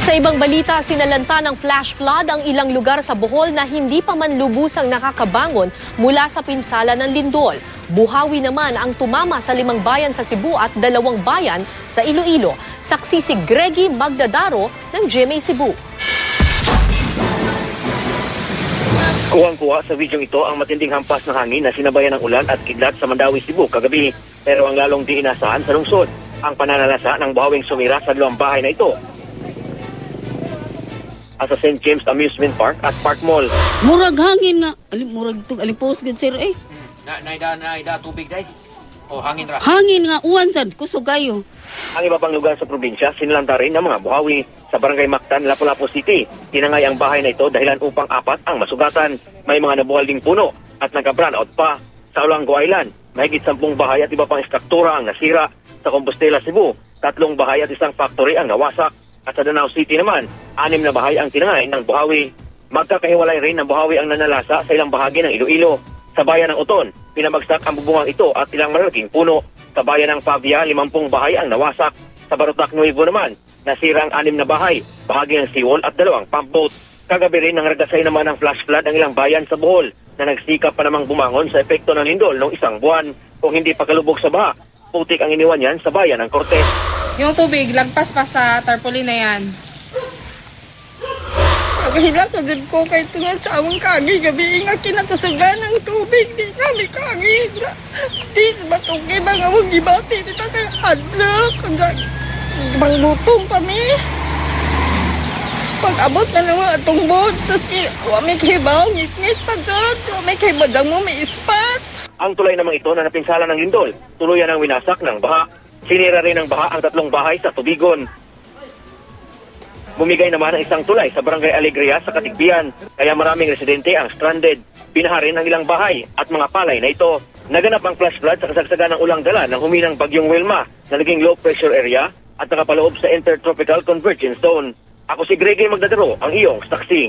Sa ibang balita, sinalanta ng flash flood ang ilang lugar sa Bohol na hindi pa man lubusang nakakabangon mula sa pinsala ng lindol. Buhawi naman ang tumama sa 5 bayan sa Cebu at 2 bayan sa Iloilo. Saksi si Greggy Magdadaro ng GMA Cebu. Kuwang-kuwa sa videong ito ang matinding hampas ng hangin na sinabayan ng ulan at kidlat sa Mandawi, Cebu kagabi. Pero ang lalong di inasahan sa lungsod, ang pananalasa ng buhawing sumira sa 2 bahay na ito. Sa St. James Amusement Park at Park Mall. Murag hangin nga. Murag itong alipos gud sir eh. Naida tubig day. O hangin ra. Hangin nga uwan sad kusugayo. Ang iba pang lugar sa probinsya sinalanta rin ng mga buhawi. Sa Barangay Mactan, Lapu-Lapu City, tinangay ang bahay na ito dahilan upang 4 ang masugatan. May mga nabuhal ding puno at nagka-brownout pa. Sa Olongapo Island, mahigit 10 bahay at iba pang istruktura ang nasira. Sa Compostela, Cebu, 3 bahay at 1 factory ang nawasak. At sa Danao City naman, 6 na bahay ang tinangay ng buhawi. Magkakahiwalay rin ng buhawi ang nanalasa sa ilang bahagi ng Iloilo. Sa bayan ng Uton, pinabagsak ang bubungang ito at ilang malalaking puno. Sa bayan ng Pavia, 50 bahay ang nawasak. Sa Barotac Nuevo naman, nasira ang 6 na bahay, bahagi ng seawall at 2 pump boat. Kagabi rin nangregasay naman ng flash flood ang ilang bayan sa Bohol na nagsikap pa namang bumangon sa epekto ng lindol noong 1 buwan. Kung hindi pakalubog sa baha, putik ang iniwan yan sa bayan ng Cortez. Yung tubig, lagpas pa sa tarpaulin na yan. Nagahilak na din ko kay tungal sa among kagi. Gabi nga kinakasugan ng tubig. Di nga may kagi. Di batugay ba nga mong gibati. Di na kayo hadlok. Ibang lutong pa mi. Pag-abot na naman atong bod. Wa may kibaw, ngit-ngit pa dyan. Wa may kibadang mo, may ispat. Ang tulay namang ito na napinsala ng lindol, tuluyan ang winasak ng baha. Sinira rin ng baha ang 3 bahay sa Tubigon. Bumigay naman ang 1 tulay sa Barangay Alegria sa Katigbian, kaya maraming residente ang stranded. Binaha rin ang ilang bahay at mga palay na ito. Naganap ang flash flood sa kasagsagan ng ulang dala ng huminang bagyong Wilma na naging low pressure area at nakapaloob sa Intertropical Convergence Zone. Ako si Greggy Magdadaro, ang iyong saksi.